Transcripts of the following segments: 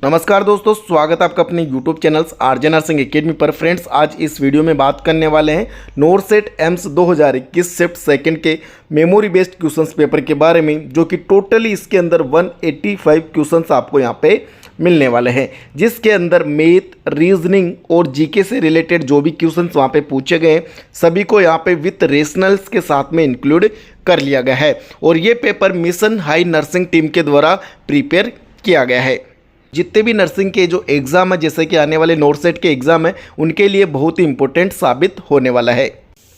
नमस्कार दोस्तों, स्वागत है आपका अपने YouTube channels RJ nursing academy पर। फ्रेंड्स, आज इस वीडियो में बात करने वाले हैं नोरसेट एम्स 2021 शिफ्ट सेकंड के मेमोरी बेस्ड क्वेश्चंस पेपर के बारे में, जो कि टोटली इसके अंदर 185 क्वेश्चंस आपको यहाँ पे मिलने वाले हैं, जिसके अंदर मैथ, रीजनिंग और जीके से रिलेटेड जो भी क्वेश्चंस वहाँ पे पूछे गए सभी को यहाँ पे विथ रेशनल्स के साथ में इंक्लूड कर लिया गया है। और ये paper mission high nursing team के द्वारा प्रिपेयर किया गया है। जितने भी नर्सिंग के जो एग्ज़ाम है, जैसे कि आने वाले नोरसेट के एग्ज़ाम है, उनके लिए बहुत ही इंपॉर्टेंट साबित होने वाला है।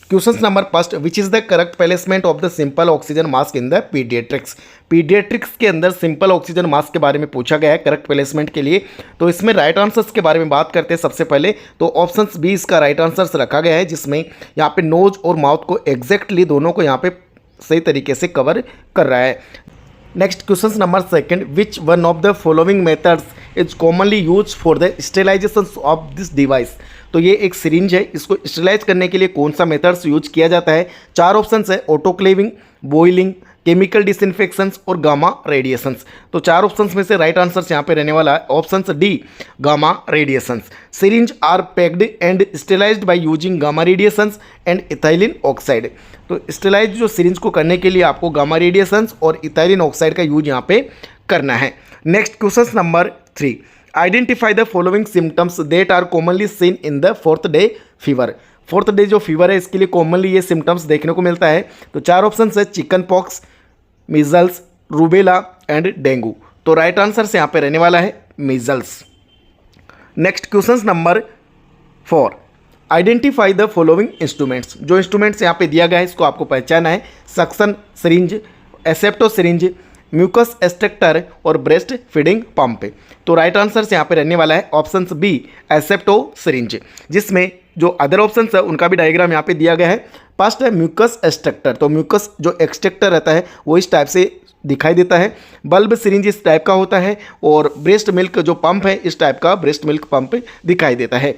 Question number first, which is the correct placement of the simple oxygen mask in the paediatrics. Paediatrics के अंदर सिंपल ऑक्सीजन मास्क के बारे में पूछा गया है करेक्ट प्लेसमेंट के लिए। तो इसमें राइट आंसर्स के बारे में बात करते हैं। सबसे पहले तो ऑप्शन बी इसका राइट आंसर्स रखा गया है, जिसमें यहाँ पे नोज और माउथ को एग्जैक्टली दोनों को यहाँ पे सही तरीके से कवर कर रहा है। Next question number second, which one of the following methods is commonly use for the sterilisation of this device. तो ये एक सिरिंज है, इसको स्टेलाइज करने के लिए कौन सा मेथड्स यूज किया जाता है। चार ऑप्शंस है, ऑटोक्लेविंग, बॉइलिंग, केमिकल डिसइंफेक्शंस और गामा रेडिएशंस। तो चार ऑप्शंस में से राइट आंसर यहाँ पे रहने वाला है option D, gamma radiations. Syringe are packed and sterilised by using gamma radiations and ethylene oxide. तो स्टेलाइज जो सिरिंज को करने के लिए आपको गामा रेडिएशंस और इथाइलिन ऑक्साइड का यूज यहाँ पे करना है। Next question number 3, identify the following symptoms that are commonly seen in the fourth day fever. Fourth day जो फीवर है, इसके लिए कॉमनली ये सिम्टम्स देखने को मिलता है। तो चार ऑप्शन है, chicken pox, measles, rubella and dengue. तो राइट आंसर से यहाँ पे रहने वाला है measles. Next question number 4, identify the following instruments. जो इंस्ट्रूमेंट्स यहाँ पे दिया गया है, इसको आपको पहचाना है। Suction syringe, Asepto syringe, mucus extractor और ब्रेस्ट फीडिंग पंप। तो राइट आंसर से यहाँ पे रहने वाला है ऑप्शन बी, एसेप्टो सिरिंज, जिसमें जो अदर ऑप्शंस है उनका भी डायग्राम यहाँ पे दिया गया है। फर्स्ट है म्यूकस एक्सट्रैक्टर। तो म्यूकस जो एक्सट्रैक्टर रहता है वो इस टाइप से दिखाई देता है। बल्ब सिरिंज इस टाइप का होता है और ब्रेस्ट मिल्क जो पंप है, इस टाइप का ब्रेस्ट मिल्क पंप दिखाई देता है।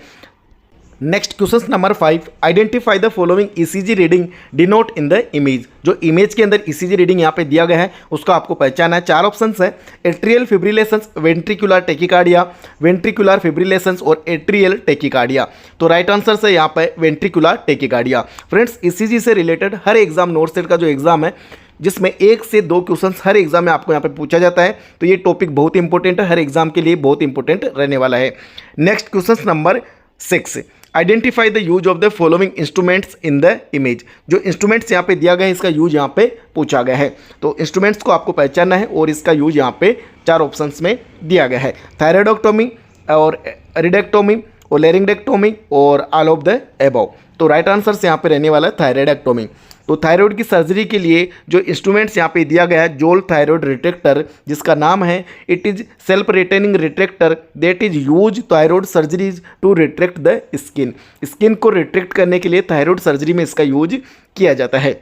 Next question number 5, identify the following ECG reading denote in the image. जो इमेज के अंदर ईसीजी रीडिंग यहाँ पे दिया गया है, उसका आपको पहचाना है। चार ऑप्शंस है, एट्रियल फिब्रिलेशंस, वेंट्रिकुलर टेकिकार्डिया, वेंट्रिकुलर फिब्रिलेशंस और एट्रियल टेकिकार्डिया। तो राइट आंसर से यहाँ पे वेंट्रिकुलर टेकिकार्डिया। फ्रेंड्स, ईसीजी से रिलेटेड हर एग्जाम, नोरसेट का जो एग्जाम है, जिसमें 1 से 2 क्वेश्चन हर एग्जाम में आपको यहाँ पे पूछा जाता है। तो ये टॉपिक बहुत इंपॉर्टेंट है, हर एग्जाम के लिए बहुत इंपॉर्टेंट रहने वाला है। Next question number 6, identify the use of the following instruments in the image. जो इंस्ट्रूमेंट्स यहाँ पे दिया गया है, इसका यूज यहाँ पे पूछा गया है। तो इंस्ट्रूमेंट्स को आपको पहचानना है और इसका यूज यहाँ पे चार ऑप्शंस में दिया गया है, थायराइडोक्टोमी और रिडेक्टोमी और लेरिंगडेक्टोमी और ऑल ऑफ द एबव। तो राइट आंसर से यहाँ पे रहने वाला है थायराइडेक्टोमी। तो थायराइड की सर्जरी के लिए जो इंस्ट्रूमेंट्स यहाँ पे दिया गया है, जोल थायराइड रिट्रैक्टर, जिसका नाम है it is self retaining retractor that is use thyroid surgeries to retract the skin. Skin को रिट्रैक्ट करने के लिए थायराइड सर्जरी में इसका यूज किया जाता है।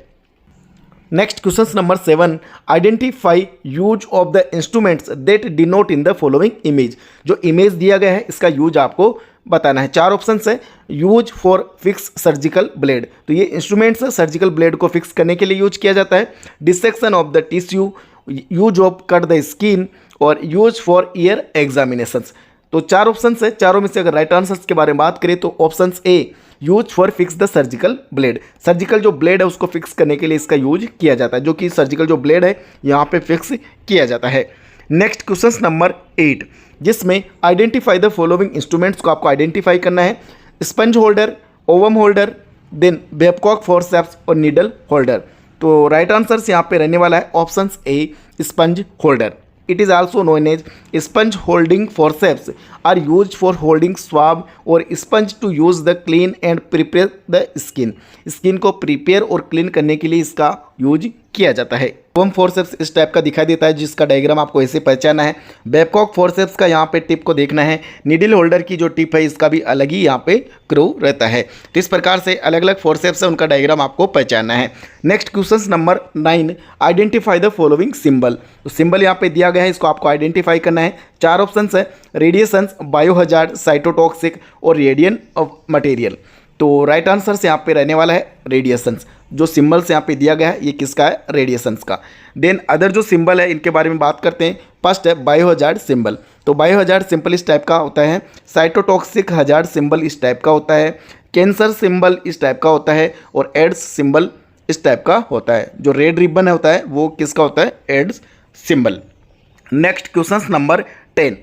Next question number 7, identify use of the instruments that denote in the following image. जो इमेज दिया गया है, इसका यूज आपको बताना है। चार ऑप्शंस है, use for fix surgical blade. तो ये इंस्ट्रूमेंट्स सर्जिकल ब्लेड को फिक्स करने के लिए यूज किया जाता है। Dissection of the tissue, use of cut the skin और यूज फॉर ईयर एग्जामिनेशंस। तो चार ऑप्शंस है, चारों में से अगर राइट आंसर्स के बारे में बात करें तो option A, use for fix the surgical blade. Surgical जो ब्लेड है उसको फिक्स करने के लिए इसका यूज किया जाता है, जो कि सर्जिकल जो ब्लेड है यहाँ पे फिक्स किया जाता है। नेक्स्ट क्वेश्चन नंबर 8, जिसमें आइडेंटिफाई द फॉलोइंग इंस्ट्रूमेंट्स को आपको आइडेंटिफाई करना है। Sponge holder, ovum holder, then Babcock forceps और नीडल होल्डर। तो राइट आंसर यहाँ पे रहने वाला है option A, sponge holder. It is also known as sponge holding forceps are used for holding swab or sponge to use the clean and prepare the skin. Skin को prepare और clean करने के लिए इसका यूज किया जाता है। Ovum forceps इस टाइप का दिखाई देता है, जिसका डायग्राम आपको ऐसे पहचाना है। बेबकॉक फोर्सेप्स का यहाँ पे टिप को देखना है। नीडल होल्डर की जो टिप है, इसका भी अलग ही यहाँ पे क्रू रहता है। तो इस प्रकार से अलग अलग फोर्सेप्स है, उनका डायग्राम आपको पहचानना है। Next question number 9, identify the following symbol. तो सिंबल यहाँ पे दिया गया है, इसको आपको आइडेंटिफाई करना है। चार ऑप्शंस है, रेडिएशंस, बायोहजार्ड, साइटोटॉक्सिक और रेडियन ऑफ मटेरियल। तो राइट आंसर से यहाँ पे रहने वाला है रेडिएशंस। जो सिंबल्स यहाँ पे दिया गया है, ये किसका है, रेडिएशंस का। देन अदर जो सिंबल है, इनके बारे में बात करते हैं। फर्स्ट है बायोहजार्ड सिंबल। तो बायो हजार्ड सिंबल इस टाइप का होता है, साइटोटॉक्सिक हजार्ड सिंबल इस टाइप का होता है, कैंसर सिंबल इस टाइप का होता है और एड्स सिंबल इस टाइप का होता है। जो रेड रिबन होता है वो किसका होता है? AIDS symbol. Next question number 10,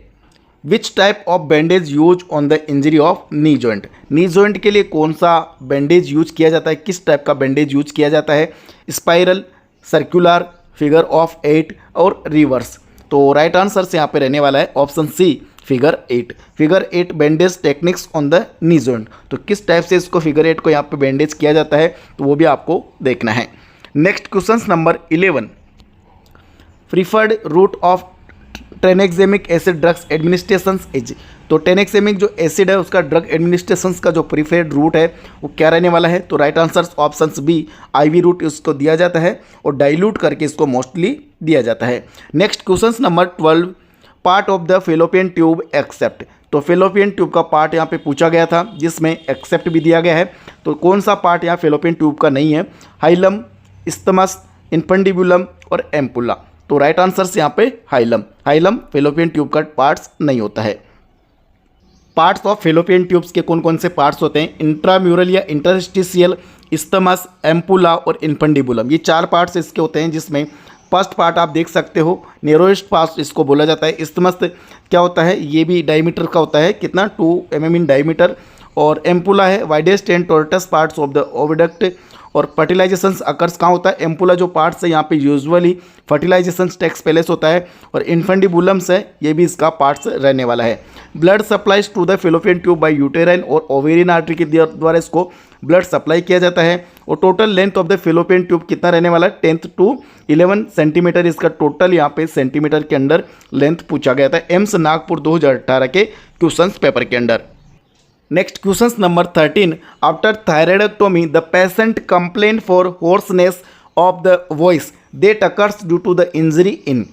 which type of bandage use on the injury of knee joint? Knee joint के लिए कौन सा बैंडेज यूज किया जाता है, किस टाइप का बैंडेज यूज किया जाता है? स्पाइरल, सर्कुलर, फिगर ऑफ 8 और रिवर्स। तो राइट आंसर से यहाँ पे रहने वाला है option C, figure 8। Figure 8 bandage techniques on the knee joint. तो किस टाइप से इसको फिगर 8 को यहाँ पे बैंडेज किया जाता है तो वो भी आपको देखना है। Next question number 11, preferred route of tranexamic acid drugs administration is? तो ट्रेनेक्सेमिक जो एसिड है उसका ड्रग एडमिनिस्ट्रेशन का जो प्रीफर्ड रूट है वो क्या रहने वाला है? तो right answer option B, IV route इसको दिया जाता है और डाइल्यूट करके इसको मोस्टली दिया जाता है। Next question number 12, part of the fallopian tube except? तो फेलोपियन ट्यूब का पार्ट यहाँ पे पूछा गया था जिसमें एक्सेप्ट भी दिया गया है। तो कौन सा पार्ट यहाँ फेलोपियन ट्यूब का नहीं है? हाइलम, इस्थमस, इन्फंडिबुलम और एम्पुला। तो राइट आंसर से यहाँ पे हाइलम फेलोपियन ट्यूब का पार्ट्स नहीं होता है। पार्ट्स ऑफ फेलोपियन ट्यूब्स के कौन कौन से पार्ट्स होते हैं? इंट्राम्यूरल या इंटरस्टिशियल, इस्थमस, एम्पुला और इन्फंडिबुलम। ये 4 पार्ट्स इसके होते हैं जिसमें फर्स्ट पार्ट आप देख सकते हो, नेरोएस्ट पार्ट इसको बोला जाता है। इस्थमस क्या होता है? ये भी डायमीटर का होता है, कितना? 2 mm इन डायमीटर। और एम्पुला है widest and tortuous parts of the oviduct. और फर्टिलाइजेशंस अकर्स कहाँ होता है? एम्पुला जो पार्ट्स है यहाँ पे यूजुअली फर्टिलाइजेशंस टेक्स प्लेस होता है। और इन्फंडिबुलम्स है, ये भी इसका पार्ट्स रहने वाला है। Blood supplies to the fallopian tube by uterine और ओवेरियन आर्टरी के द्वारा इसको ब्लड सप्लाई किया जाता है। और total length of the fallopian tube कितना रहने वाला है? 10 to 11 सेंटीमीटर इसका टोटल यहाँ पे सेंटीमीटर के अंदर लेंथ पूछा गया था एम्स नागपुर 2018 के क्वेश्चन पेपर के अंदर। Next question number 13, after thyroidotomy the patient complain for hoarseness of the voice that occurs due to the injury in?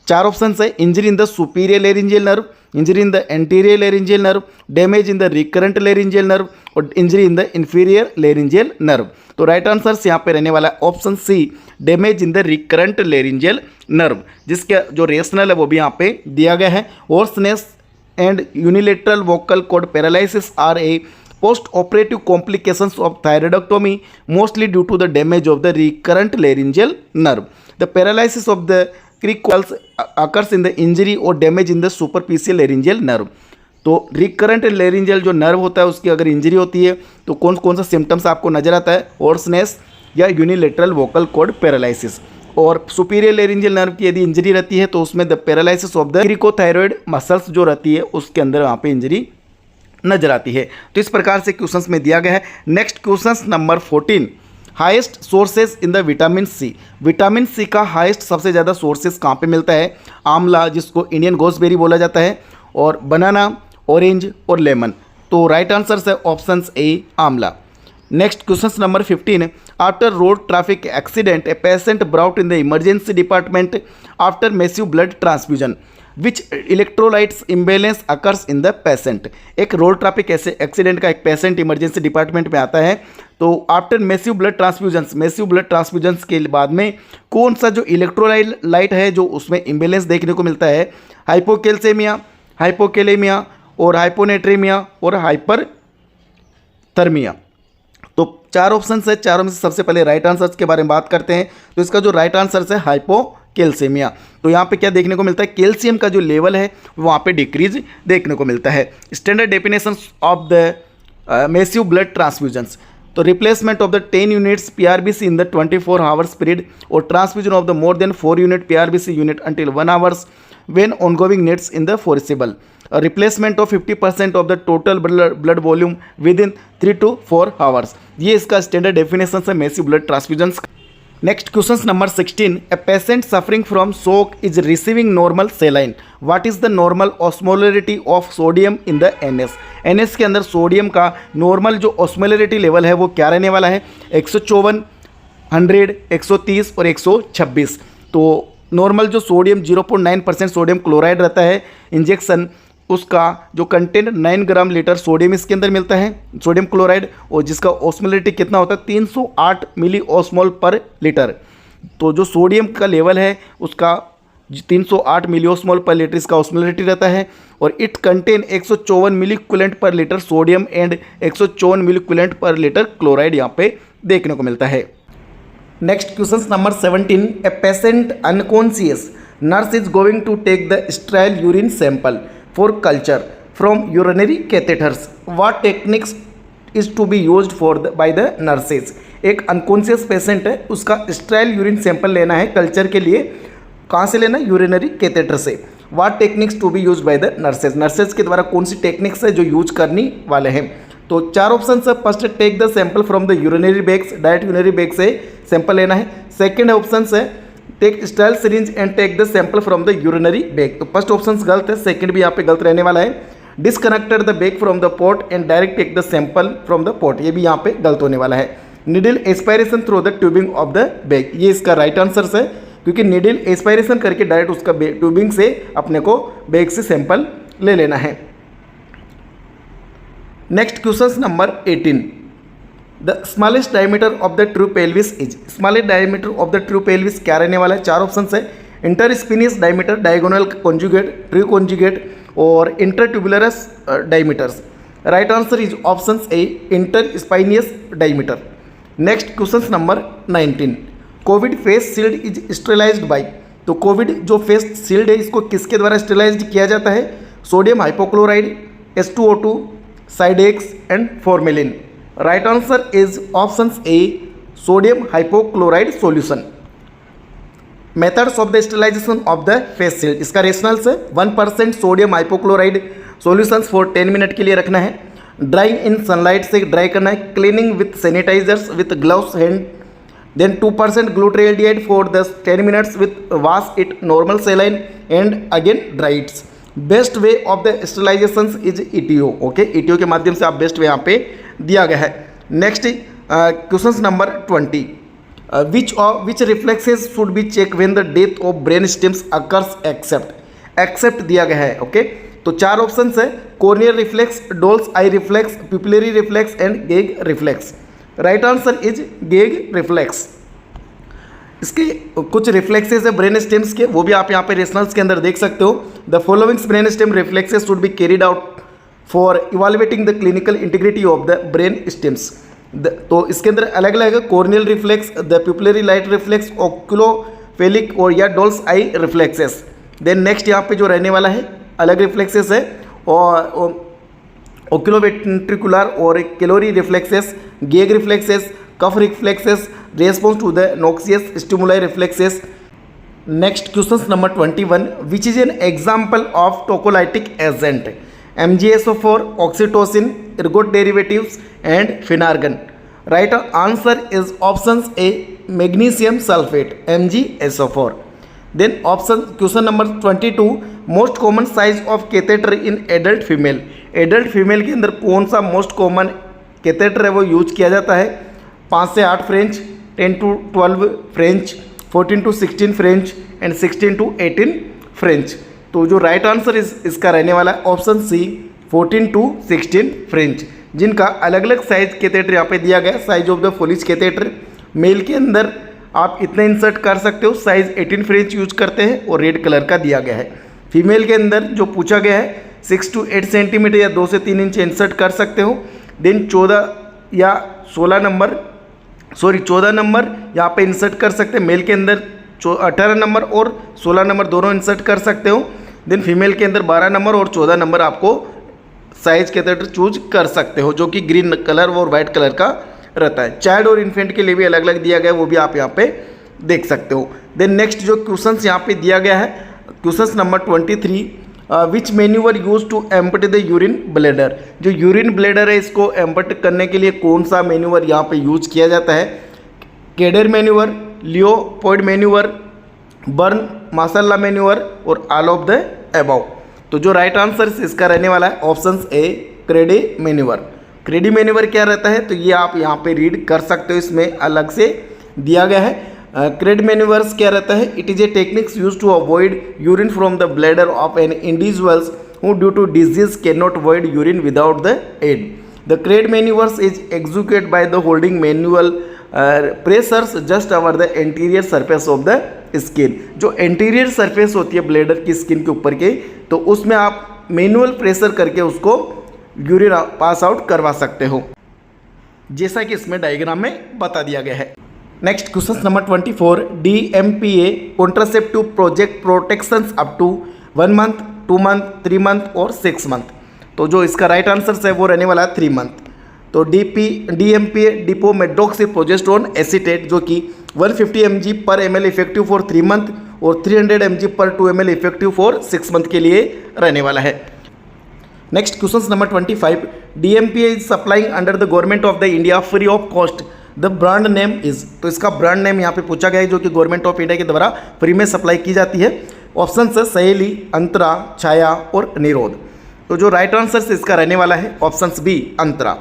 4 option है, injury in the superior laryngeal nerve, injury in the anterior laryngeal nerve, damage in the recurrent laryngeal nerve और injury in the inferior laryngeal nerve. तो right answer यहाँ पे रहने वाला है option C, damage in the recurrent laryngeal nerve, जिसका जो rational है वो भी यहाँ पे दिया गया है। Hoarseness and unilateral vocal cord paralysis are a post operative complications of thyroidotomy mostly due to the damage of the recurrent laryngeal nerve. The paralysis of the crickles occurs in the injury और damage in the superficial laryngeal nerve. तो recurrent laryngeal जो nerve होता है उसकी अगर injury होती है तो कौन कौन सा सिम्टम्स आपको नजर आता है? होर्सनेस या यूनिलेटरल वोकल कॉर्ड पैरालिसिस। और सुपीरियर लेरिंजियल नर्व की यदि इंजरी रहती है तो उसमें the paralysis of the cricothyroid muscles जो रहती है उसके अंदर वहाँ पे इंजरी नजर आती है। तो इस प्रकार से क्वेश्चंस में दिया गया है। Next questions number 14, highest sources in the vitamin C? Vitamin C का हाईएस्ट सबसे ज़्यादा सोर्सेज कहाँ पे मिलता है? आंवला, जिसको इंडियन गोसबेरी बोला जाता है, और बनाना, ऑरेंज और लेमन। तो राइट आंसर है ऑप्शन ए, आंवला। Next question number 15, after road traffic accident a patient brought in the emergency department after massive blood transfusion which electrolytes imbalance occurs in the patient? एक road traffic accident का एक patient emergency department में आता है तो after massive blood transfusions के बाद में कौन सा जो इलेक्ट्रोलाइट है जो उसमें इम्बेलेंस देखने को मिलता है? हाइपोकैल्सेमिया, हाइपोकेलेमिया और हाइपोनेट्रेमिया और हाइपरथर्मिया। तो 4 ऑप्शन है, चारों में से सबसे पहले राइट आंसर के बारे में बात करते हैं। तो इसका जो राइट आंसर है हाइपोकैल्सेमिया। तो यहाँ पे क्या देखने को मिलता है? कैल्शियम का जो लेवल है वहाँ पे डिक्रीज देखने को मिलता है। Standard definition of the massive blood transfusions, तो replacement of the 10 units PRBC in the 24 hours period और transfusion of the more than 4 unit PRBC unit until 1 hours when ongoing needs in the foreseeable, a replacement of 50% of the total blood volume within 3 to 4 hours। ये इसका standard definition है massive blood transfusions. Next question number 16, a patient suffering from shock is receiving normal saline, what is the normal osmolarity of sodium in the NS के अंदर sodium का normal जो osmolarity level है वो क्या रहने वाला है? 154, 100, 130 और 126। तो नॉर्मल जो सोडियम 0.9% सोडियम क्लोराइड रहता है इंजेक्शन, उसका जो कंटेंट 9 ग्राम लीटर सोडियम इसके अंदर मिलता है सोडियम क्लोराइड, और जिसका ऑस्मोलरिटी कितना होता है? 308 मिली ऑस्मोल पर लीटर। तो जो सोडियम का लेवल है उसका 308 मिलियोस्मोल पर लीटर इसका ऑस्मोलरिटी रहता है और it contain 154 milli equivalent per litre sodium and 154 milli equivalent per litre chloride यहाँ पे देखने को मिलता है। Next question number 17, a patient unconscious nurse is going to take the sterile urine sample for culture from urinary catheters, what techniques is to be used for by the nurses. एक unconscious patient है, उसका sterile urine sample लेना है culture के लिए, कहाँ से लेना है, यूरिनरी कैथेटर से। What techniques to be use by the nurses, nurses के द्वारा कौन सी टेक्निक्स है जो यूज करनी वाले हैं। तो 4 ऑप्शन है, first take the sample from the urinary bags, direct urinary bag से सैंपल लेना है। सेकेंड ऑप्शन है take sterile syringe and take the sample from the urinary bag, तो फर्स्ट ऑप्शन गलत है, सेकेंड भी यहाँ पे गलत रहने वाला है। Disconnected the bag from the pot and direct take the sample from the pot, ये भी यहाँ पे गलत होने वाला है। Needle aspiration through the tubing of the bag, ये इसका राइट आंसर है, क्योंकि निडल एस्पायरेशन करके डायरेक्ट उसका ट्यूबिंग से अपने को बैग से सैंपल ले लेना है। Next question number 18, the smallest diameter of the true pelvis is, smallest diameter of the true pelvis क्या रहने वाला है। 4 ऑप्शन है, interspinous diameter, diagonal conjugate, true conjugate और intertuberous diameters. Right answer is option A, interspinous diameter. Next question number 19, COVID face shield is sterilised by, तो COVID जो face shield है इसको किसके द्वारा स्टेरिलाइज्ड किया जाता है, sodium hypochloride, H2O2, Cidex and formalin. Right answer is option A, sodium hypochloride solution. Methods of the sterilisation of the face shield, इसका रेशनल्स है 1% sodium hypochloride solutions for 10 minute के लिए रखना है, ड्राइंग इन सनलाइट से dry करना है, cleaning with sanitisers with gloves hand, then 2% glutaldehyde for the 10 minutes with wash it normal saline and again dry its. Best way of the sterilisation is ETO, okay, ETO के माध्यम से आप best way यहाँ पे दिया गया है। Next question number 20, which reflexes should be checked when the death of brain stems occurs except दिया गया है, ओके। तो 4 ऑप्शन है, corneal reflex, doll's eye reflex, pupillary reflex and gag reflex. Right answer is gag reflex. इसके कुछ reflexes है brain stems के, वो भी आप यहाँ पे रेशनल्स के अंदर देख सकते हो। The followings brain stem reflexes should be carried out for evaluating the clinical integrity of the brain stems. तो इसके अंदर अलग अलग है, corneal reflex, the pupillary light reflex, oculocephalic और या doll's eye reflexes. Then next यहाँ पे जो रहने वाला है अलग रिफ्लेक्सेस है, और ओक्यूलोवेंट्रिकुलर और caloric reflexes, gag reflexes, cough reflexes, response to the noxious stimuli reflexes. Next question number 21, which is an example of tocolytic agent, MgSO4, oxytocin, ergot derivatives and phenargan. Right answer is option A, magnesium sulfate, MgSO4. Then option question number 22, most common size of catheter in adult female. Adult female के अंदर कौन सा most common catheter है वो use किया जाता है, 5 से 8 French, 10 to 12 French, 14 to 16 French and 16 to 18 French. तो जो राइट आंसर इसका रहने वाला है ऑप्शन सी, 14 to 16 फ्रेंच, जिनका अलग अलग साइज कैथेटर यहाँ पे दिया गया। Size of the Foley's catheter male के अंदर आप इतना इंसर्ट कर सकते हो, साइज 18 फ्रेंच यूज करते हैं और रेड कलर का दिया गया है। फीमेल के अंदर जो पूछा गया है 6 to 8 सेंटीमीटर या 2 से 3 इंच इंसर्ट कर सकते हो। देन 14 या 16 नंबर 14 नंबर यहाँ पे इंसर्ट कर सकते हैं। मेल के अंदर 18 नंबर और 16 नंबर दोनों इंसर्ट कर सकते हो। देन फीमेल के अंदर 12 नंबर और 14 नंबर आपको साइज कैथेटर चूज कर सकते हो, जो कि ग्रीन कलर और वाइट कलर का रहता है। चाइल्ड और इन्फेंट के लिए भी अलग अलग दिया गया है, वो भी आप यहाँ पे देख सकते हो। देन नेक्स्ट जो क्वेश्चंस यहाँ पे दिया गया है, questions number 23, which manoeuvre use to empty the urine bladder. जो यूरिन ब्लैडर है इसको एम्पट करने के लिए कौन सा मैन्यूवर यहाँ पे यूज किया जाता है, केडर manoeuvre, Leopold manoeuvre, Burns Marshall manoeuvre और ऑल ऑफ द अबव। तो जो राइट आंसर इसका रहने वाला है option A, Crede manoeuvre. Crede manoeuvre क्या रहता है तो ये आप यहाँ पे रीड कर सकते हो, इसमें अलग से दिया गया है। क्रेड मैन्यूवर्स क्या रहता है, it is a techniques use to avoid urine from the bladder of an individuals who due to disease can not avoid urine without the aid. The crede manoeuvres is executed by the holding manual pressures just over the anterior surface of the skin. जो anterior surface होती है bladder की skin के ऊपर के, तो उसमें आप मैनुअल प्रेशर करके उसको यूरिन पास आउट करवा सकते हो, जैसा कि इसमें डायग्राम में बता दिया गया है। Next question number 24, DMPA contraceptive project protections up to 1 month, 2 month, 3 month और 6 मंथ। तो जो इसका राइट आंसर है वो रहने वाला है 3 मंथ। तो DMPA डिपोमेड्रोक्सीप्रोजेस्टेरोन एसीटेट जो कि 150 mg per ml effective for 3 month और 300 mg पर 2 ml इफेक्टिव फॉर 6 मंथ के लिए रहने वाला है। Next question number 25, DMPA is supplying under the government of the India free of cost, the brand name is. तो इसका ब्रांड नेम यहाँ पे पूछा गया है जो कि गवर्नमेंट ऑफ इंडिया के द्वारा फ्री में सप्लाई की जाती है। ऑप्शन है सहेली, अंतरा, छाया और निरोध। तो जो राइट आंसर से इसका रहने वाला है option B, Antara.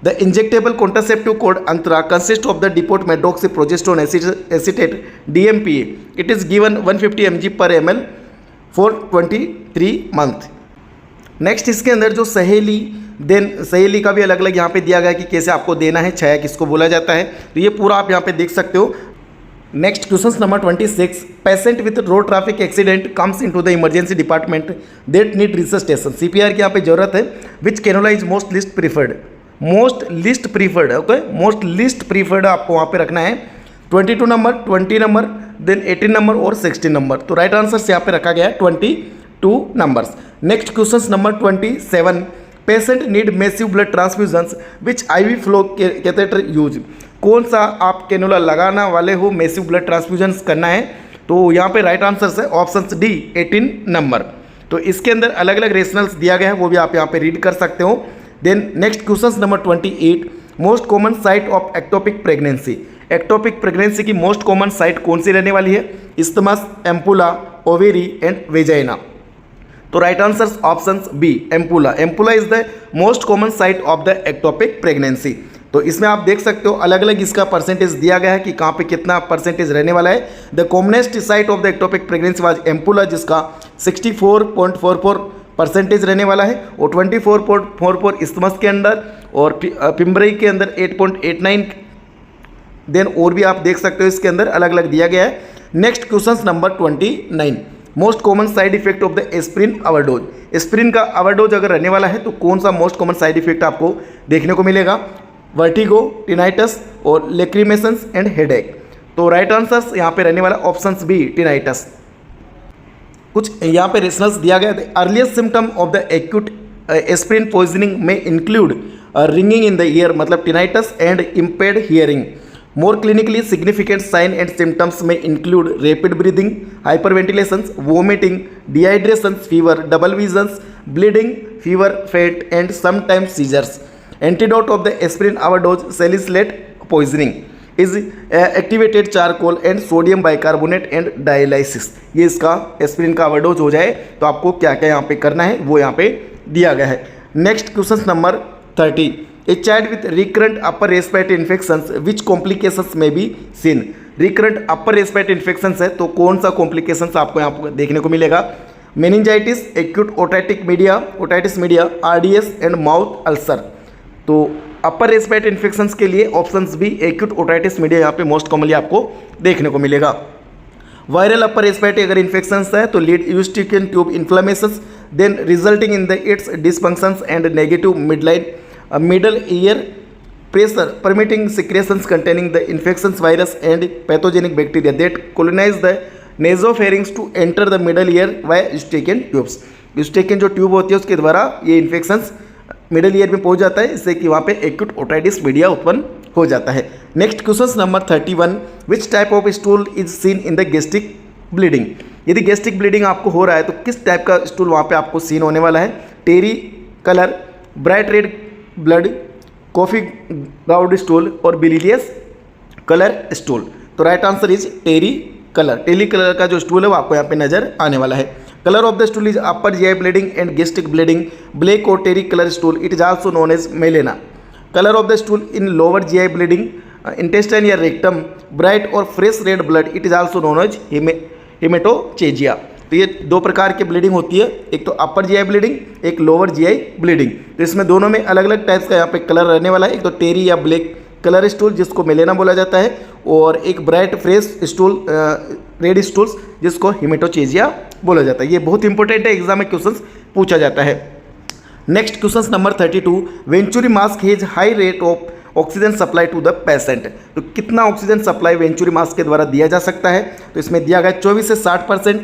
The injectable contraceptive code Antara consist of the depomedroxyprogesterone acetate DMPA। It is given 150 mg per ml for 23 month. Next इसके अंदर जो सहेली, देन सहेली का भी अलग अलग यहाँ पे दिया गया कि कैसे आपको देना है, छाया किसको बोला जाता है, तो ये पूरा आप यहाँ पे देख सकते हो। Next question number 26, patient with road traffic accident comes into the emergency department that need resuscitation. CPR की यहाँ पे जरूरत है। Which cannula is most least preferred, most least preferred, okay, most least preferred आपको वहाँ पे रखना है। 22 नंबर, 20 नंबर, देन 18 नंबर और 16 नंबर। तो राइट आंसर से यहाँ पे रखा गया है 22 numbers. Next question number 27, patient need massive blood transfusions which IV flow catheter use. कौन सा आप कैनुला लगाना वाले हो, मैसिव ब्लड ट्रांसफ्यूजन्स करना है, तो यहाँ पे राइट आंसर है ऑप्शन डी, 18 नंबर। तो इसके अंदर अलग अलग रेशनल्स दिया गया है, वो भी आप यहाँ पे रीड कर सकते हो। Then next question number 28, most common site of ectopic pregnancy. Ectopic pregnancy की मोस्ट कॉमन साइट कौन सी रहने वाली है? Isthmus, ampulla, ovary and vagina. तो right answer option B, ampulla. Ampulla is the most common site of the ectopic pregnancy. तो इसमें आप देख सकते हो अलग अलग इसका परसेंटेज दिया गया है कि कहाँ पे कितना परसेंटेज रहने वाला है। The commonest site of the ectopic pregnancy was ampulla, जिसका 64.44% रहने वाला है, और 24.44 इस्थमस के अंदर, और पिम्बरई के अंदर 8.89। देन और भी आप देख सकते हो इसके अंदर अलग अलग दिया गया है। Next question number 29, most common side effect of the aspirin overdose. Aspirin का ओवरडोज अगर रहने वाला है तो कौन सा मोस्ट कॉमन साइड इफेक्ट आपको देखने को मिलेगा? वर्टिगो, टिनाइटस और लेक्रीमेशंस एंड हेडेक। तो राइट आंसर यहाँ पे रहने वाला ऑप्शन बी, टिनाइटस। कुछ यहाँ पे रेशनल्स दिया गया है। Earliest symptom of the acute aspirin poisoning may include ringing in the ear, मतलब tinnitus and impaired hearing. More clinically significant sign and symptoms may include rapid breathing, hyperventilations, vomiting, dehydration, fever, double visions, bleeding, fever, faint and sometimes seizures. Antidote of the aspirin overdose salicylate poisoning is activated charcoal and sodium bicarbonate and dialysis. ये इसका aspirin का overdose हो जाए तो आपको क्या क्या यहाँ पे करना है वो यहाँ पे दिया गया है। Next question number 30, a child with recurrent upper respiratory infections which complications may be seen. Recurrent upper respiratory infections है तो कौन सा कॉम्प्लिकेशंस आपको यहाँ पर देखने को मिलेगा? Meningitis, acute otitis media, RDS and mouth ulcer. तो अपर रेस्पिरेटरी इन्फेक्शंस के लिए options B, acute otitis media यहाँ पे मोस्ट कॉमनली आपको देखने को मिलेगा। वायरल अपर रेस्पिरेटरी अगर इन्फेक्शंस है तो lead Eustachian tube inflammations, then resulting in the its dysfunctions and negative middle ear pressure permitting secretions containing the infections virus and pathogenic bacteria that colonise the nasopharynx to enter the middle ear via Eustachian tubes. Eustachian जो tube होती है उसके द्वारा ये infections middle ear में पहुंच जाता है, इससे कि वहाँ पे एक्यूट ओटाइटिस मीडिया उत्पन्न हो जाता है। Next question number 31, which type of stool is seen in the gastric bleeding. यदि गैस्ट्रिक ब्लीडिंग आपको हो रहा है तो किस टाइप का स्टूल वहाँ पे आपको सीन होने वाला है? Tarry colour, bright red blood, coffee ground stool और बिलियस कलर स्टूल। तो right answer is tarry colour. Tarry colour का जो स्टूल है वो आपको यहाँ पे नजर आने वाला है। Colour of the stool is upper GI bleeding and gastric bleeding, black और tarry colour stool, it is also known as melaena. Colour of the stool in lower GI bleeding, intestine या रेक्टम, ब्राइट और fresh red blood, it is also known as haematochezia. तो ये दो प्रकार की bleeding होती है, एक तो अपर GI ब्लीडिंग, एक लोअर GI ब्लीडिंग। तो इसमें दोनों में अलग अलग टाइप्स का यहाँ पे कलर रहने वाला है। एक तो टेरी या ब्लैक कलर स्टूल जिसको मेलेना बोला जाता है, और एक bright fresh stool red stools जिसको हिमेटोचेजिया बोला जाता है। ये बहुत इंपॉर्टेंट है, एग्जाम में क्वेश्चंस पूछा जाता है। Next question number 32, Venturi mask has high rate of oxygen supply to the patient. तो कितना ऑक्सीजन सप्लाई वेंचुरी मास्क के द्वारा दिया जा सकता है? तो इसमें दिया गया 24 से 60%,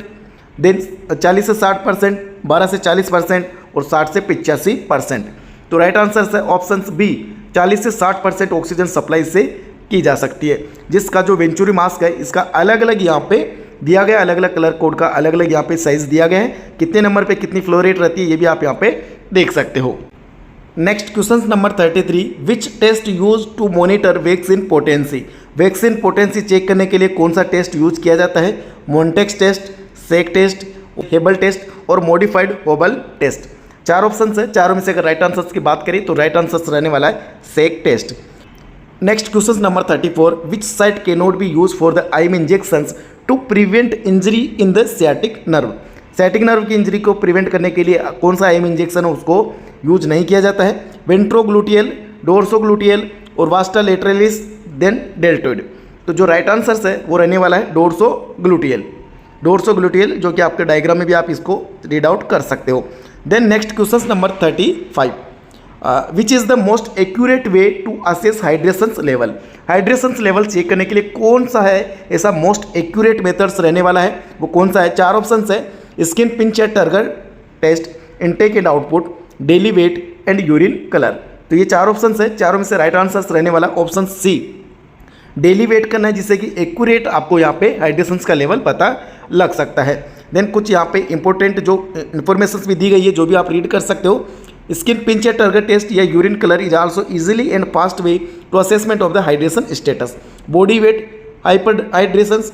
देन 40 से 60%, 12 से 40% और 60 से 85%। तो राइट आंसर है ऑप्शन बी, 40 से 60% ऑक्सीजन सप्लाई से की जा सकती है। जिसका जो वेंचुरी मास्क है इसका अलग अलग यहाँ पे दिया गया, अलग अलग कलर कोड का अलग अलग यहाँ पे साइज दिया गया है, कितने नंबर पे कितनी फ्लो रेट रहती है ये भी आप यहाँ पे देख सकते हो। Next question number 33, which test use to monitor vaccine potency. Vaccine potency check करने के लिए कौन सा टेस्ट यूज किया जाता है? मोन्टेक्स टेस्ट, सेक टेस्ट, हेबल टेस्ट और मॉडिफाइड होबल टेस्ट। 4 ऑप्शन है, चारों में से अगर राइट आंसर की बात करें तो राइट आंसर रहने वाला है sac test. Next question number 34, which site can not be use for the IM injections to prevent injury in the sciatic nerve. Sciatic nerve की इंजरी को प्रिवेंट करने के लिए कौन सा आईम इंजेक्शन है उसको यूज नहीं किया जाता है? वेंट्रोग्लूटियल, डोर्सोग्लूटियल और वास्टा लेटरलिस, देन डेल्टोइड। तो जो राइट आंसर है वो रहने वाला है डोर्सोग्लूटियल। डोर्सोग्लूटियल जो कि आपके डायग्राम में भी आप इसको रीड आउट कर सकते हो। Then next question number 35, which is the most accurate way to assess hydrations level. Hydrations level check करने के लिए कौन सा है ऐसा मोस्ट एक्यूरेट मेथड्स रहने वाला है, वो कौन सा है? 4 ऑप्शन है, skin pinch and turgor test, intake and output, daily weight and urine colour. तो ये 4 ऑप्शन है, चारों में से राइट आंसर रहने वाला ऑप्शन सी, डेली वेट करना है, जिससे कि एक्यूरेट आपको यहाँ पे हाइड्रेशंस का लेवल पता लग सकता है। देन कुछ यहाँ पे इंपॉर्टेंट जो इन्फॉर्मेशन भी दी गई है जो भी आप रीड कर सकते हो। स्किन पिंच या टर्गर टेस्ट या urine colour is also easily and fast way to assessment of the hydration status. Body weight, hyperhydrations,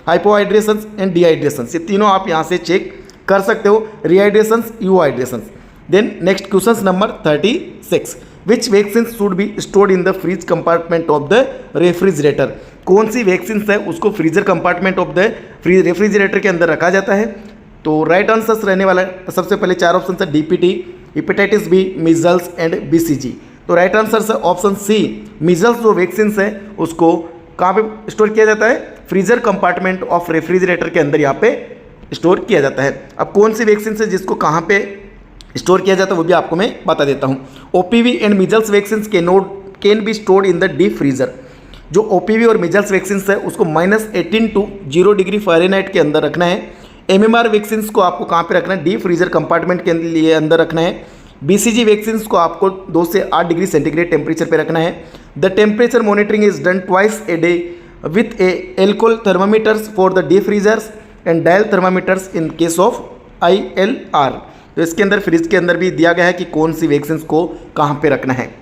hypohydrations and dehydrations, ये तीनों आप यहाँ से चेक कर सकते हो। Rehydrations, euhydrations. Then next question number 36, which vaccine should be stored in the freeze compartment of the refrigerator. कौन सी वैक्सीन है उसको freezer compartment of the refrigerator के अंदर रखा जाता है? तो राइट आंसर रहने वाला है सबसे पहले 4 ऑप्शन है, DPT, hepatitis B, measles and BCG. तो राइट आंसर है ऑप्शन सी, मीजल्स जो वैक्सीन है उसको कहाँ पे स्टोर किया जाता है? फ्रीजर कंपार्टमेंट ऑफ रेफ्रिजरेटर के अंदर यहाँ पे स्टोर किया जाता है। अब कौन सी वैक्सीन है जिसको कहाँ पे स्टोर किया जाता है वो भी आपको मैं बता देता हूँ। OPV and measles vaccine can be stored in the deep freezer. जो ओपीवी और मीजल्स वैक्सीन है उसको -18 टू 0 डिग्री फ़ारेनहाइट के अंदर रखना है। एमएमआर वैक्सीन को आपको कहाँ पे रखना है? डीप फ्रीजर कंपार्टमेंट के लिए अंदर रखना है। बीसीजी वैक्सीन को आपको 2 से 8 डिग्री सेंटीग्रेड टेम्परेचर पे रखना है। The temperature monitoring is done twice a day with A alcohol thermometers for the deep freezers and dial thermometers in case of ILR। तो इसके अंदर फ्रिज के अंदर भी दिया गया है कि कौन सी वैक्सीन को कहाँ पे रखना है।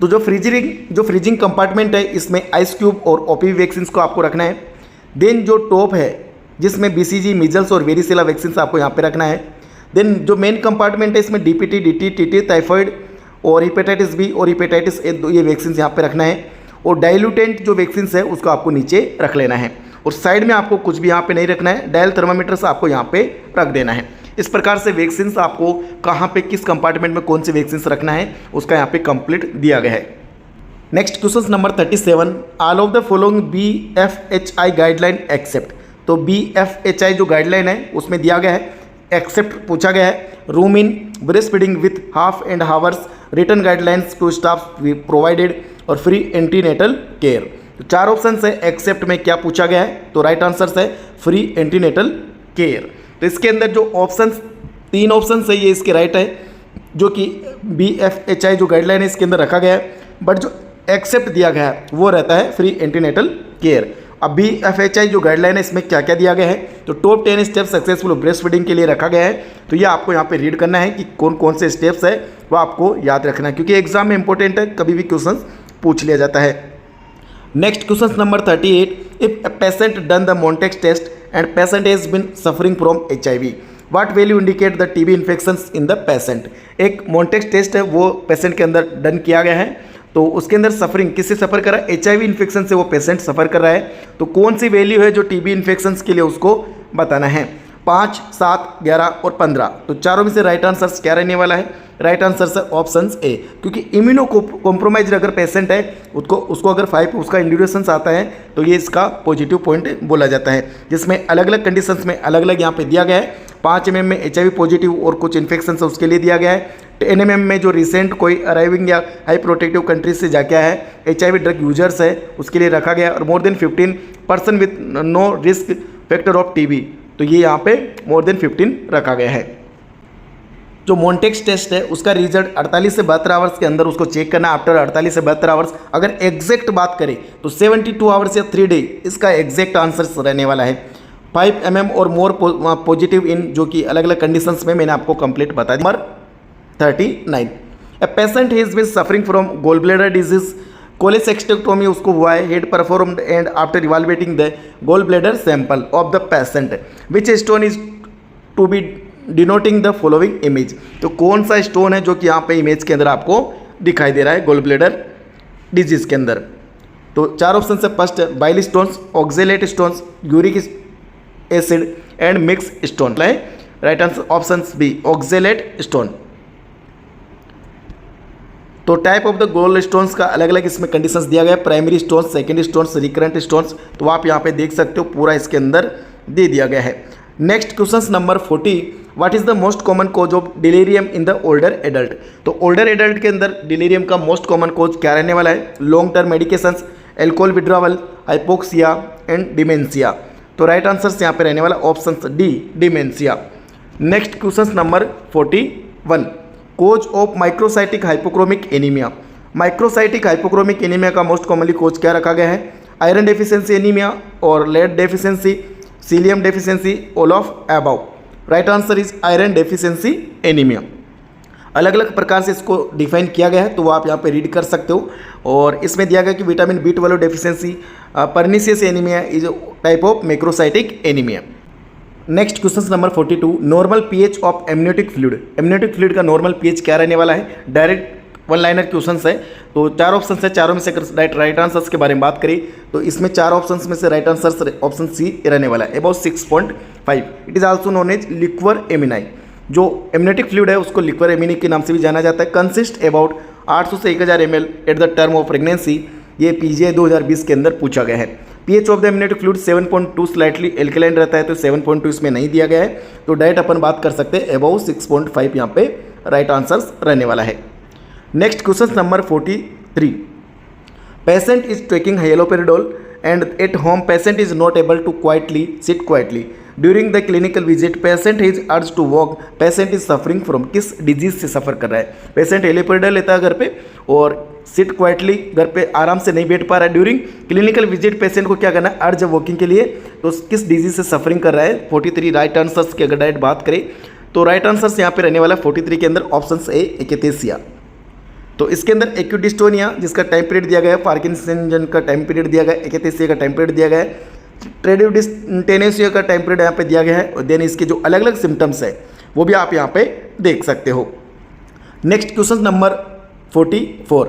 तो जो फ्रीजिंग कंपार्टमेंट है इसमें आइस क्यूब और ओपीवी वैक्सीन को आपको रखना है। देन जो टॉप है जिसमें बीसीजी, मीजल्स और वेरिसेला वैक्सीन आपको यहाँ पे रखना है। देन जो मेन कंपार्टमेंट है इसमें डीपीटी, डीटी, टीटी, टाइफाइड और हेपेटाइटिस बी और हेपेटाइटिस ए, ये वैक्सीन यहाँ पे रखना है। और डाइल्यूटेंट जो वैक्सीन है उसको आपको नीचे रख लेना है। और साइड में आपको कुछ भी यहाँ पे नहीं रखना है, डायल थर्मामीटर आपको यहाँ पे रख देना है। इस प्रकार से वैक्सीन आपको कहाँ पे किस कंपार्टमेंट में कौन सी वैक्सीन रखना है उसका यहाँ पे कंप्लीट दिया गया है। Next question number 37, all of the following BFHI guideline except. तो BFHI जो गाइडलाइन है उसमें दिया गया है, एक्सेप्ट पूछा गया है। Room in breast feeding with half and hours, return guidelines to staff provided और फ्री एंटीनेटल केयर। तो 4 ऑप्शन है, एक्सेप्ट में क्या पूछा गया है? तो राइट आंसर है फ्री एंटीनेटल केयर। तो इसके अंदर जो ऑप्शन 3 ऑप्शन है ये इसके राइट है, जो कि BFHI जो गाइडलाइन है इसके अंदर रखा गया है। बट जो एक्सेप्ट दिया गया है वो रहता है फ्री एंटीनेटल केयर। अब BFHI जो गाइडलाइन है इसमें क्या क्या दिया गया है? तो top 10 steps successful breast feeding के लिए रखा गया है। तो ये आपको यहाँ पे रीड करना है कि कौन कौन से स्टेप्स है वो आपको याद रखना है, क्योंकि एग्जाम में इंपॉर्टेंट है, कभी भी क्वेश्चन पूछ लिया जाता है। Next question number 38, if a patient done the Mantoux test and patient has been suffering from HIV, what value indicate the TB infections in the patient. एक मोन्टेक्स टेस्ट है वो पेशेंट के अंदर डन किया गया है, तो उसके अंदर सफरिंग किससे सफ़र कर रहा है? HIV इन्फेक्शन से वो पेशेंट सफ़र कर रहा है। तो कौन सी वैल्यू है जो TB इन्फेक्शंस के लिए उसको बताना है? 5, 7, 11 और 15। तो चारों में से राइट आंसर क्या रहने वाला है? राइट आंसर है ऑप्शन ए, क्योंकि इम्यूनो कॉम्प्रोमाइज अगर पेशेंट है उसको अगर 5 उसका इंड्यूरेशंस आता है तो ये इसका पॉजिटिव पॉइंट बोला जाता है, जिसमें अलग अलग कंडीशंस में अलग अलग यहाँ पे दिया गया है। 5 mm में HIV पॉजिटिव और कुछ इन्फेक्शन है उसके लिए दिया गया है। 10 mm में जो रिसेंट कोई अराइविंग या हाई प्रोटेक्टिव कंट्रीज से जाके आया है, HIV ड्रग यूजर्स है उसके लिए रखा गया है, और more than 15% with no risk factor of TB, तो ये यहाँ पे मोर देन 15 रखा गया है। जो मॉन्टेक्स टेस्ट है उसका रिजल्ट 48 से 72 आवर्स के अंदर उसको चेक करना, आफ्टर 48 से 72 आवर्स। अगर एग्जैक्ट बात करें तो 72 आवर्स या 3 डे इसका एग्जैक्ट आंसर रहने वाला है। 5 mm और मोर पॉजिटिव इन, जो कि अलग अलग कंडीशंस में मैंने आपको कंप्लीट बता दिया। Number 39, a patient has been suffering from gall bladder disease, cholecystectomy उसको हुआ है, had performed and after evaluating the gall bladder sample of the patient which stone is to be denoting the following image. तो कौन सा stone है जो कि यहाँ पे इमेज के अंदर आपको दिखाई दे रहा है गोल ब्लैडर डिजीज के अंदर? तो 4 ऑप्शन है। First bile stones, oxalate stones, uric acid and mix stone. Right answer option B, oxalate stone. तो type of the gold stones का अलग अलग इसमें कंडीशंस दिया गया है, primary stones, secondary stones, recurrent stones, तो आप यहाँ पे देख सकते हो पूरा इसके अंदर दे दिया गया है। Next question number 40, what is the most common cause of delirium in the older adult? तो ओल्डर एडल्ट के अंदर डिलीरियम का मोस्ट कॉमन कॉज क्या रहने वाला है? Long term medications, alcohol withdrawal, hypoxia and dementia. तो राइट आंसर यहाँ पे रहने वाला option D, dementia. Next question number 41, cause of microcytic hypochromic anaemia. Microcytic hypochromic anaemia का मोस्ट कॉमनली कोज क्या रखा गया है? आयरन डेफिशिएंसी एनीमिया और lead deficiency, cilium deficiency, all of above. Right answer is iron deficiency anaemia. अलग अलग प्रकार से इसको डिफाइन किया गया है, तो वो आप यहाँ पे रीड कर सकते हो। और इसमें दिया गया कि vitamin B12 deficiency, pernicious anaemia is type of macrocytic anaemia. Next question number 42, normal pH of amniotic fluid. Amniotic fluid का नॉर्मल पीएच क्या रहने वाला है? डायरेक्ट 1 लाइनर क्वेश्चन है, तो 4 ऑप्शन है, चारों में से अगर राइट आंसर्स के बारे में बात करें तो इसमें 4 ऑप्शन में से राइट आंसर ऑप्शन सी रहने वाला है, about 6.5। It is also known as liquor amnii. जो एमनियोटिक फ्लूइड है उसको लिक्वर एमिनी के नाम से भी जाना जाता है। कंसिस्ट अबाउट 800 से 1000 ml at the term of pregnancy. ये PGI 2020 के अंदर पूछा गया है। PH of the amniotic fluid 7.2 slightly alkaline रहता है, तो 7.2 इसमें नहीं दिया गया है, तो डायरेक्ट अपन बात कर सकते हैं अबाउट 6.5 यहाँ पे राइट आंसर रहने वाला है। Next question number 43, patient is taking haloperidol and at home patient is not able to quietly sit quietly during the clinical visit, patient is urge to walk, patient is suffering from, किस disease से suffer कर रहा है? Patient haloperidol लेता है घर पे और सिट क्वाइटली घर पे आराम से नहीं बैठ पा रहा है। ड्यूरिंग क्लिनिकल विजिट पेशेंट को क्या करना है? अर्ज वॉकिंग के लिए, तो किस डिजीज से सफरिंग कर रहा है? 43 राइट आंसर्स की अगर डायरेक्ट बात करें तो राइट आंसर्स यहाँ पे रहने वाला 43 के अंदर ऑप्शन ए, एक्स्थीसिया। तो इसके अंदर एक्यूट डिस्टोनिया जिसका टाइम पीरियड दिया गया है, पार्किंसन का टाइम पीरियड दिया गया है, एक्स्थीसिया का टाइम पीरियड दिया गया है, ट्रेडियोडिस्टेनेसिया का टाइम पीरियड यहाँ पे दिया गया है, और देन इसके जो अलग अलग सिम्टम्स है वो भी आप यहाँ पे देख सकते हो। Next question number 44,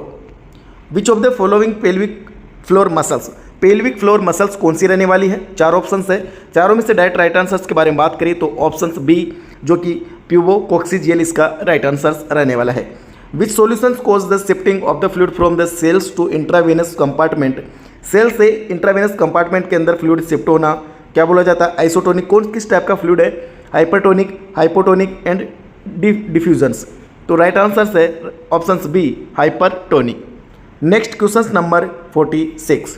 which of the following pelvic floor muscles. Pelvic floor muscles कौन सी रहने वाली है? 4 ऑप्शन है, चारों में से डायरेक्ट राइट आंसर्स के बारे में बात करें तो ऑप्शन बी जो कि प्यूबोकोक्सिजियल इसका राइट आंसर रहने वाला है। Which solutions cause the shifting of the fluid from the cells to intravenous compartment. Cell से इंट्रावेनस कंपार्टमेंट के अंदर फ्लूइड शिफ्ट होना क्या बोला जाता है? आइसोटोनिक। कौन किस टाइप का फ्लूइड है? Hypertonic, hypotonic and diffusions. तो राइट आंसर है option B, hypertonic. Next question number 46,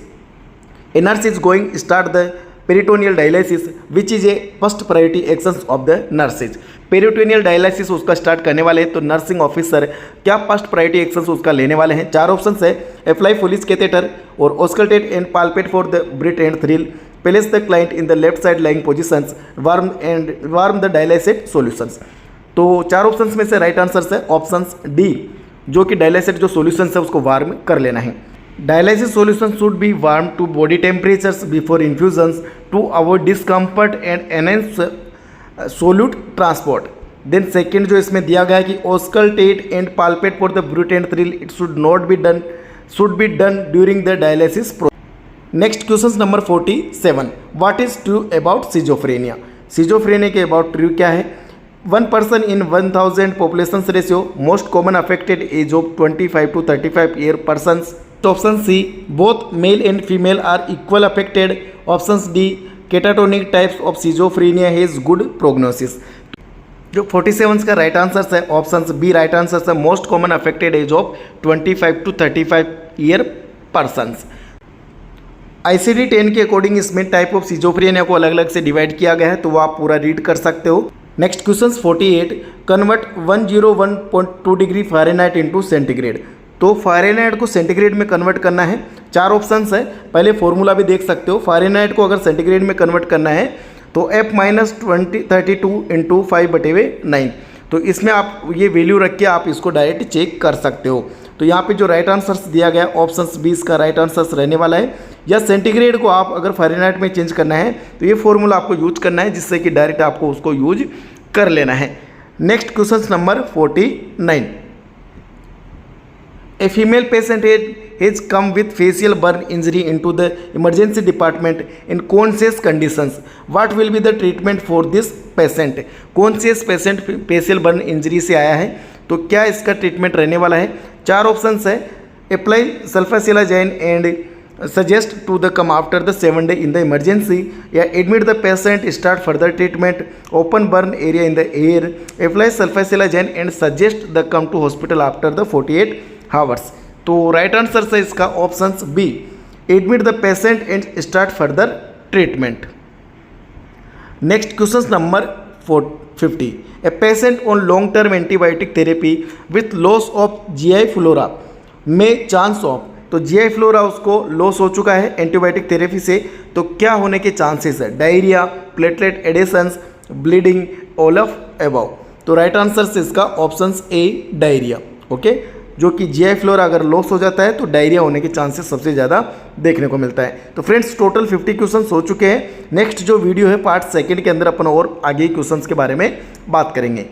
a nurse is going start the peritoneal dialysis which is a first priority actions of the nurses। Peritoneal dialysis उसका start करने वाले हैं, तो nursing officer क्या first priority actions उसका लेने वाले हैं? 4 ऑप्शन है, अप्लाई फुलिस कैथेटर और auscultate and palpate for the breath and thrill, place the client in the left side lying positions, warm the dialysis solutions. तो 4 ऑप्शन में से राइट आंसर है ऑप्शन डी, जो कि डायलिसिस जो solutions है उसको वार्म कर लेना है। Dialysis solution should be warm to body temperatures before infusions to avoid discomfort and enhance solute transport। Then second जो इसमें दिया गया है कि auscultate and palpate for the brute and thrill, it should be done during the dialysis process। Next question number 47, what is true about schizophrenia। Schizophrenia के about true क्या है? 1 person in 1000 population ratio, most common affected age of 25 to 35 year persons. Option C, both male and female are equal affected. Option D, catatonic types of schizophrenia has good prognosis. जो 47 का right answer है option B right answer है, most common affected age of 25 to 35 year persons. ICD-10 के according इसमें type of schizophrenia को अलग अलग से डिवाइड किया गया है, तो वो आप पूरा रीड कर सकते हो। Next question 48, convert 101.2 degree Fahrenheit into centigrade. तो फ़ारेनहाइट को सेंटीग्रेड में कन्वर्ट करना है, 4 ऑप्शंस है। पहले फॉर्मूला भी देख सकते हो। फ़ारेनहाइट को अगर सेंटीग्रेड में कन्वर्ट करना है तो F-32 इंटू 5/9। तो इसमें आप ये वैल्यू रख के आप इसको डायरेक्ट चेक कर सकते हो। तो यहाँ पे जो राइट आंसर्स दिया गया ऑप्शन बी इसका राइट आंसर्स रहने वाला है। या सेंटीग्रेड को आप अगर फ़ारेनहाइट में चेंज करना है तो ये फॉर्मूला आपको यूज करना है, जिससे कि डायरेक्ट आपको उसको यूज कर लेना है। Next question number 49, a female patient has come with facial burn injury into the emergency department in conscious conditions. What will be the treatment for this patient? conscious patient facial burn injury से आया है, तो क्या इसका treatment रहने वाला है? 4 options है। Apply sulfasalazine and suggest to the come after the 7 day in the emergency, या admit the patient start further treatment, open burn area in the air, apply sulfasalazine and suggest the come to hospital after the 48 hours. तो right answer है इसका option B, admit the patient and start further treatment. Next question number 50, a patient on long term antibiotic therapy with loss of GI flora में chance of, तो GI flora उसको loss हो चुका है antibiotic therapy से, तो क्या होने के चांसेस है? Diarrhoea, platelet additions, bleeding, all of above. तो राइट आंसर से इसका ऑप्शन ए डायरिया। ओके, जो कि GI फ्लोरा अगर लॉस हो जाता है तो डायरिया होने के चांसेस सबसे ज़्यादा देखने को मिलता है। तो फ्रेंड्स टोटल 50 क्वेश्चंस हो चुके हैं। नेक्स्ट जो वीडियो है पार्ट 2 के अंदर अपन और आगे क्वेश्चंस के बारे में बात करेंगे।